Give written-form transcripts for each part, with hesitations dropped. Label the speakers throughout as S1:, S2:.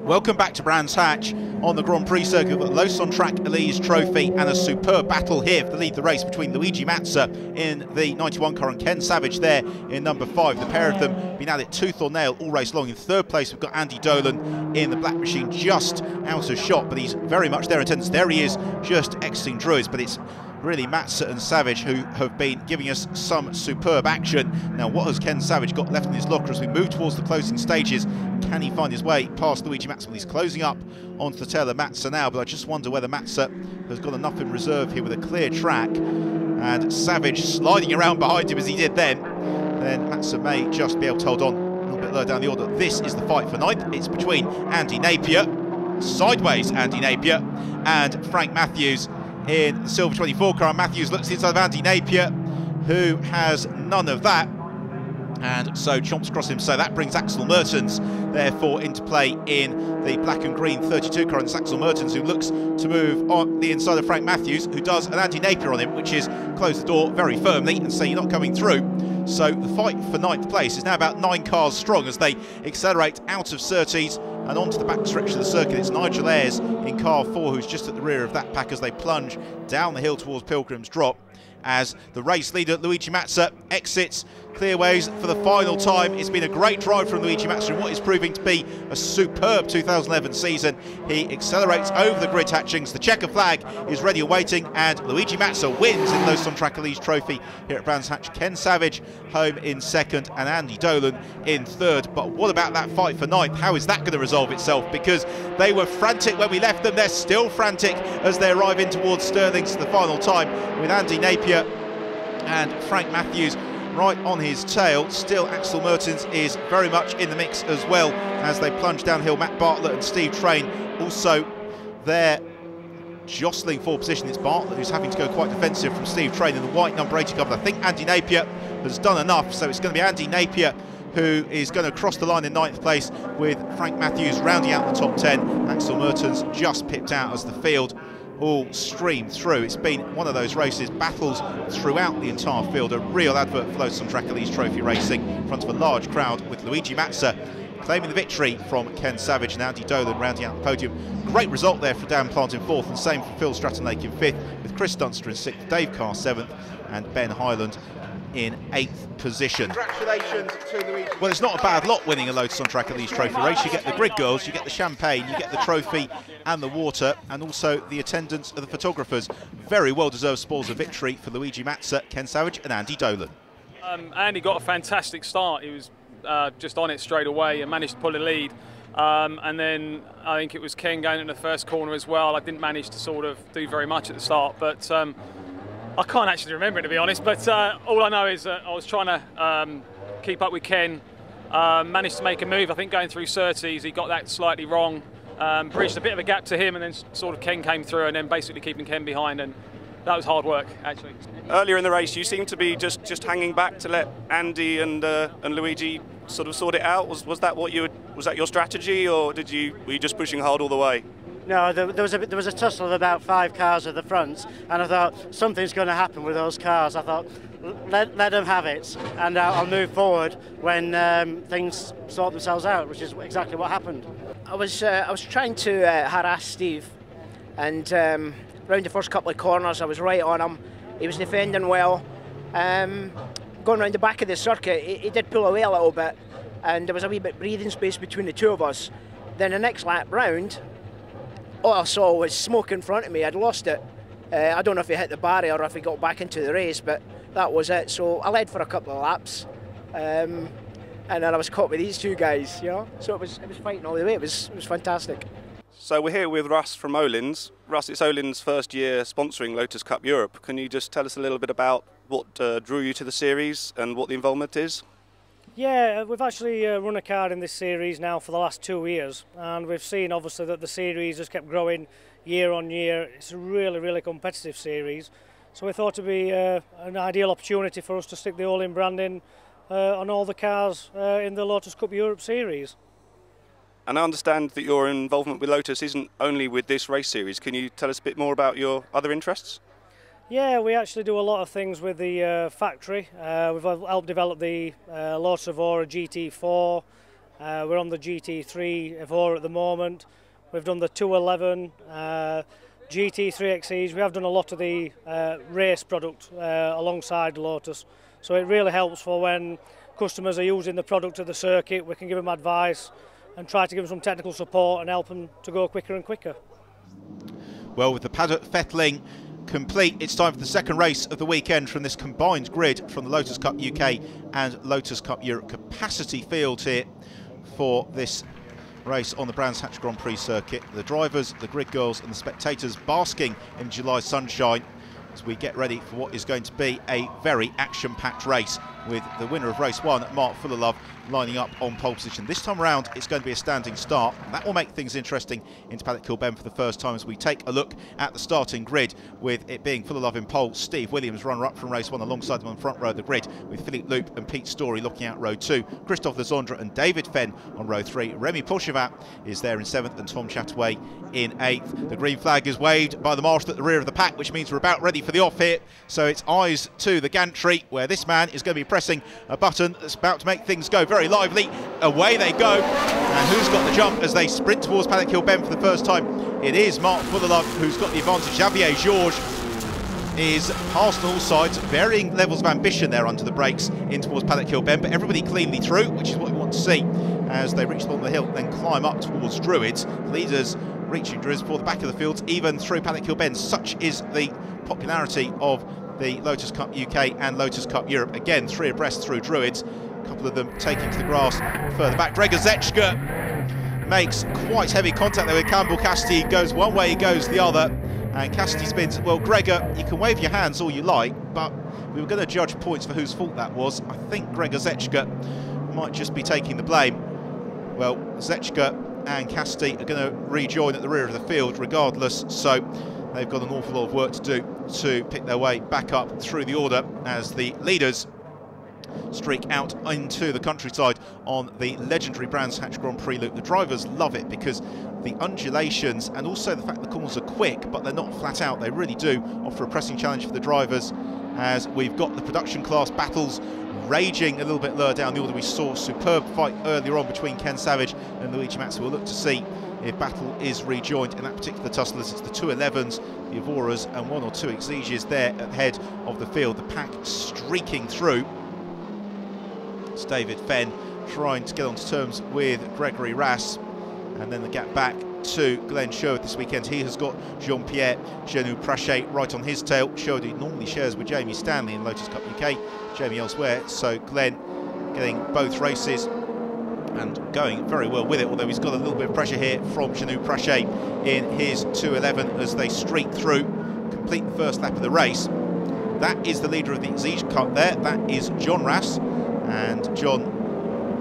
S1: Welcome back to Brands Hatch on the Grand Prix circuit. We've got Lotus on Track Elise Trophy and a superb battle here to lead the race between Luigi Mazza in the 91 car and Ken Savage there in number 5. The pair of them been at it tooth or nail all race long. In third place we've got Andy Dolan in the black machine, just out of shot, but he's very much there in attendance. There he is, just exiting Druids, but it's really Mazza and Savage who have been giving us some superb action. Now, what has Ken Savage got left in his locker as we move towards the closing stages? Can he find his way past Luigi Mazza? Well, he's closing up onto the tail of Mazza now, but I just wonder whether Mazza has got enough in reserve here with a clear track, and Savage sliding around behind him as he did then Mazza may just be able to hold on a little bit lower down the order. This is the fight for ninth. It's between Andy Napier, sideways Andy Napier, and Frank Matthews in the silver 24 car. Matthews looks inside of Andy Napier, who has none of that, and so chomps across him. So that brings Axel Mertens therefore into play in the black and green 32 car, and it's Axel Mertens who looks to move on the inside of Frank Matthews, who does an Andy Napier on him, which is close the door very firmly and say you're not coming through. So the fight for ninth place is now about 9 cars strong as they accelerate out of Surtees and onto the back stretch of the circuit. It's Nigel Ayres in car 4 who's just at the rear of that pack as they plunge down the hill towards Pilgrim's Drop, as the race leader Luigi Mazza exits clearways for the final time. It's been a great drive from Luigi Mazza in what is proving to be a superb 2011 season. He accelerates over the grid hatchings, the checker flag is ready and waiting, and Luigi Mazza wins in the Lotus on Track Elise Trophy here at Brands Hatch. Ken Savage home in second and Andy Dolan in third. But what about that fight for ninth? How is that going to resolve itself? Because they were frantic when we left them, they're still frantic as they arrive in towards Stirling's for the final time, with Andy Napier and Frank Matthews right on his tail. Still, Axel Mertens is very much in the mix as well as they plunge downhill. Matt Bartlett and Steve Train also there jostling for position. It's Bartlett who's having to go quite defensive from Steve Train in the white number 80 cover. I think Andy Napier has done enough, so it's going to be Andy Napier who is going to cross the line in ninth place, with Frank Matthews rounding out the top 10. Axel Mertens just pipped out as the field all stream through. It's been one of those races, battles throughout the entire field. A real advert for Lotus on Track Elise Trophy racing in front of a large crowd, with Luigi Mazza claiming the victory from Ken Savage and Andy Dolan rounding out the podium. Great result there for Dan Plant in fourth, and same for Phil Stratton-Lake in fifth, with Chris Dunster in sixth, Dave Carr seventh, and Ben Highland in 8th position. Congratulations to Luigi. Well, it's not a bad lot winning a Lotus on Track Elise Trophy race. You get the grid girls, you get the champagne, you get the trophy and the water, and also the attendance of the photographers. Very well-deserved spoils of victory for Luigi Mazza, Ken Savage and Andy Dolan.
S2: Andy got a fantastic start. He was just on it straight away and managed to pull a lead. And then I think it was Ken going in the first corner as well. I didn't manage to sort of do very much at the start, but I can't actually remember it, to be honest, but all I know is that I was trying to keep up with Ken, managed to make a move. I think going through Surtees, he got that slightly wrong, bridged a bit of a gap to him, and then sort of Ken came through, and then basically keeping Ken behind, and that was hard work, actually.
S3: Earlier in the race, you seemed to be just hanging back to let Andy and Luigi sort of sort it out. Was that what was that your strategy, or were you just pushing hard all the way?
S4: No, there was a tussle of about 5 cars at the front, and I thought something's going to happen with those cars. I thought let them have it, and I'll move forward when things sort themselves out, which is exactly what happened.
S5: I was trying to harass Steve, and round the first couple of corners I was right on him. He was defending well. Going round the back of the circuit, he did pull away a little bit, and there was a wee bit breathing space between the two of us. Then the next lap round, all I saw was smoke in front of me. I'd lost it. I don't know if he hit the barrier or if he got back into the race, but that was it. So I led for a couple of laps, and then I was caught with these two guys, you know. So it was fighting all the way. It was fantastic.
S3: So we're here with Russ from Olin's. Russ, it's Olin's first year sponsoring Lotus Cup Europe. Can you just tell us a little bit about what drew you to the series and what the involvement is?
S6: Yeah, we've actually run a car in this series now for the last 2 years, and we've seen obviously that the series has kept growing year on year. It's a really competitive series, so we thought it'd be an ideal opportunity for us to stick the Olin branding on all the cars in the Lotus Cup Europe series.
S3: And I understand that your involvement with Lotus isn't only with this race series. Can you tell us a bit more about your other interests?
S6: Yeah, we actually do a lot of things with the factory. We've helped develop the Lotus Evora GT4. We're on the GT3 Evora at the moment. We've done the 211, GT3 XEs. We have done a lot of the race product alongside Lotus. So it really helps for when customers are using the product at the circuit. We can give them advice and try to give them some technical support and help them to go quicker and quicker.
S1: Well, with the paddock fettling complete, it's time for the second race of the weekend from this combined grid from the Lotus Cup UK and Lotus Cup Europe capacity field here for this race on the Brands Hatch Grand Prix circuit. The drivers, the grid girls and the spectators basking in July sunshine as we get ready for what is going to be a very action-packed race, with the winner of race 1, Mark Fullerlove, lining up on pole position. This time around it's going to be a standing start, and that will make things interesting into Paddock Kilben for the first time as we take a look at the starting grid, with it being Fullerlove in pole, Steve Williams runner-up from race 1 alongside them on the front row of the grid, with Philippe Loop and Pete Story looking out row 2, Christophe Lezondre and David Fenn on row 3, Remy Pourchevat is there in 7th and Tom Chataway in 8th. The green flag is waved by the marshal at the rear of the pack, which means we're about ready for the off here, so it's eyes to the gantry, where this man is going to be pressing a button that's about to make things go very lively. Away they go, and who's got the jump as they sprint towards Paddock Kilben for the first time? It is Mark Fullerlove who's got the advantage. Xavier Georges is past on all sides, varying levels of ambition there under the brakes in towards Paddock Kilben, but everybody cleanly through, which is what we want to see as they reach the bottom of the hill, then climb up towards Druids. Leaders reaching Druids for the back of the fields, even through Paddock Kilben. Such is the popularity of the Lotus Cup UK and Lotus Cup Europe. Again, 3 abreast through Druids, a couple of them taking to the grass further back. Gregor Zetschke makes quite heavy contact there with Campbell. Cassidy goes one way, he goes the other, and Cassidy spins. Well, Gregor, you can wave your hands all you like, but we were going to judge points for whose fault that was. I think Gregor Zetschke might just be taking the blame. Well, Zetschke and Cassidy are going to rejoin at the rear of the field regardless, so they've got an awful lot of work to do to pick their way back up through the order as the leaders streak out into the countryside on the legendary Brands Hatch Grand Prix loop. The drivers love it because the undulations and also the fact the corners are quick, but they're not flat out. They really do offer a pressing challenge for the drivers, as we've got the production class battles raging a little bit lower down the order. We saw a superb fight earlier on between Ken Savage and Luigi Mazza. We'll look to see if battle is rejoined in that particular tussle, as it's the 211s, the Evoras and 1 or 2 Exiges there at the head of the field. The pack streaking through. It's David Fenn trying to get on terms with Gregory Rass, and then the gap back to Glenn Sherwood this weekend. He has got Jean-Pierre Genou-Prachet right on his tail. Sherwood, who normally shares with Jamie Stanley in Lotus Cup UK, Jamie elsewhere, so Glenn getting both races and going very well with it, although he's got a little bit of pressure here from Genou-Prachet in his 211 as they streak through, complete the first lap of the race. That is the leader of the Exige Cup there, that is John Rass, and John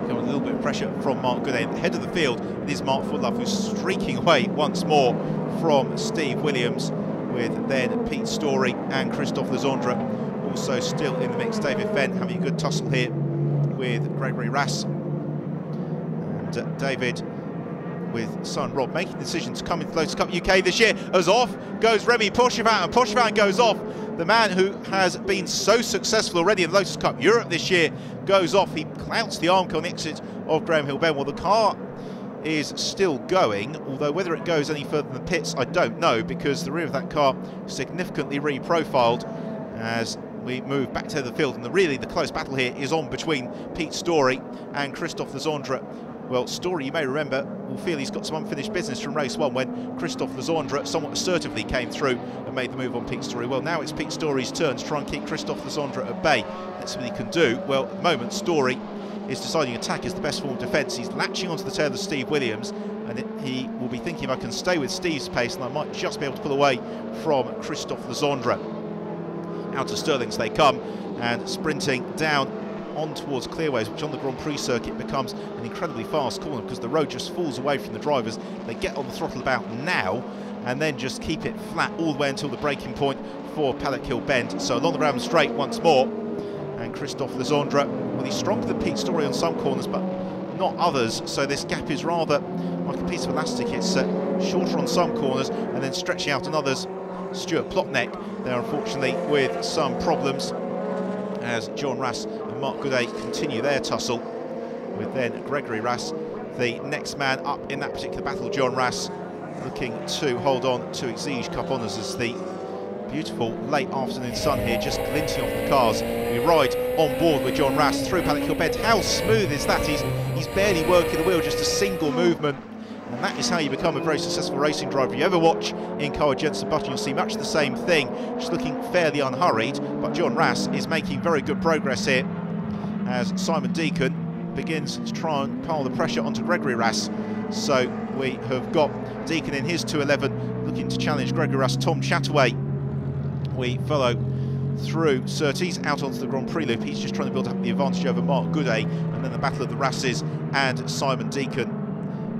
S1: got a little bit of pressure from Mark Goodale. At the head of the field, it is Mark Fullerlove who's streaking away once more from Steve Williams, with then Pete Story and Christophe Lezondre also still in the mix. David Fenn having a good tussle here with Gregory Rass. David with son Rob making the decision to come into Lotus Cup UK this year, as off goes Remy Pourchevat, and Pourchevat goes off. The man who has been so successful already in Lotus Cup Europe this year goes off. He clouts the Armco on the exit of Graham Hill Bend. Well, the car is still going, although whether it goes any further than the pits I don't know, because the rear of that car significantly re-profiled as we move back to the field, and really the close battle here is on between Pete Story and Christophe Lezondre. Well, Story, you may remember, will feel he's got some unfinished business from race 1 when Christophe Lezondre somewhat assertively came through and made the move on Pete Story. Well, now it's Pete Story's turn to try and keep Christophe Lezondre at bay. That's what he can do. Well, at the moment, Story is deciding attack is the best form of defence. He's latching onto the tail of Steve Williams, and he will be thinking, if I can stay with Steve's pace, and I might just be able to pull away from Christophe Lezondre. Out of Stirling's they come, and sprinting down on towards Clearways, which on the Grand Prix circuit becomes an incredibly fast corner because the road just falls away from the drivers. They get on the throttle about now and then just keep it flat all the way until the breaking point for Paddock Hill Bend. So along the round straight once more, and Christophe Lezondre, well, he's stronger than Pete Story on some corners but not others, so this gap is rather like a piece of elastic. It's shorter on some corners and then stretching out on others. Stuart Plotneck there, unfortunately, with some problems as John Rass and Mark Goodale continue their tussle. with then Gregory Rass, the next man up in that particular battle. John Rass looking to hold on to Exige Cup honours as the beautiful late afternoon sun here just glinting off the cars. We ride on board with John Rass through Paddock Hill Bend. How smooth is that? He's barely working the wheel, just a single movement. And that is how you become a very successful racing driver. If you ever watch in-car Jenson Button, you'll see much the same thing, just looking fairly unhurried. But John Rass is making very good progress here as Simon Deacon begins to try and pile the pressure onto Gregory Rass. So we have got Deacon in his 211 looking to challenge Gregory Rass. Tom Chataway, we follow through Surtees out onto the Grand Prix loop. He's just trying to build up the advantage over Mark Gooday, and then the battle of the Rasses and Simon Deacon.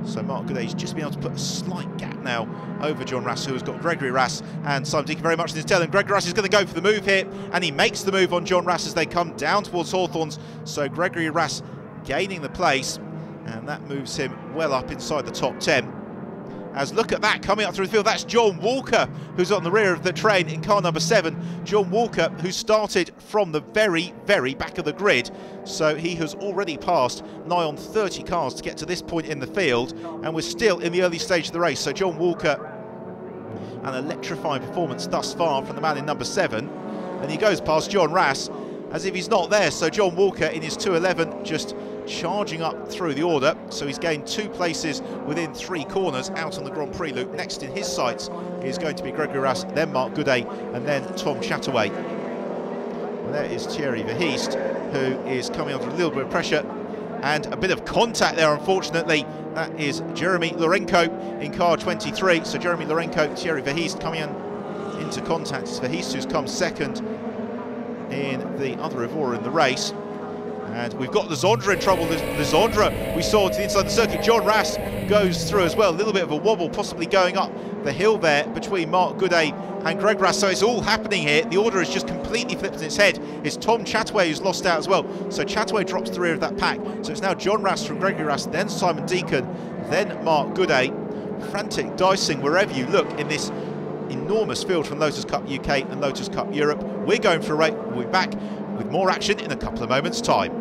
S1: So Mark Gooday's just been able to put a slight gap now over John Rass, who has got Gregory Rass and Simon Deacon very much in his tail. And Gregory Rass is going to go for the move here, and he makes the move on John Rass as they come down towards Hawthorns. So Gregory Rass gaining the place, and that moves him well up inside the top 10. As look at that coming up through the field, that's John Walker, who's on the rear of the train in car number 7. John Walker, who started from the very, very back of the grid. So he has already passed nigh on 30 cars to get to this point in the field, and we're still in the early stage of the race. So John Walker, an electrifying performance thus far from the man in number 7. And he goes past John Rass as if he's not there. So John Walker in his 211 just charging up through the order, so he's gained 2 places within 3 corners out on the Grand Prix loop. Next in his sights is going to be Gregory Rass, then Mark Gooday, and then Tom Chataway. And there is Thierry Verheest, who is coming under a little bit of pressure and a bit of contact there, unfortunately. That is Jeremy Lorenko in car 23. So Jeremy Lorenko, Thierry Verheest coming into contact. It's Verheest who's come second in the other Evora in the race. And we've got Lizondra in trouble. Lizondra, we saw to the inside of the circuit. John Rass goes through as well. A little bit of a wobble, possibly going up the hill there between Mark Gooday and Greg Rass. So it's all happening here. The order has just completely flipped on its head. It's Tom Chataway who's lost out as well. So Chataway drops to the rear of that pack. So it's now John Rass from Gregory Rass, then Simon Deacon, then Mark Gooday. Frantic dicing wherever you look in this enormous field from Lotus Cup UK and Lotus Cup Europe. We're going for a race. We'll be back with more action in a couple of moments' time.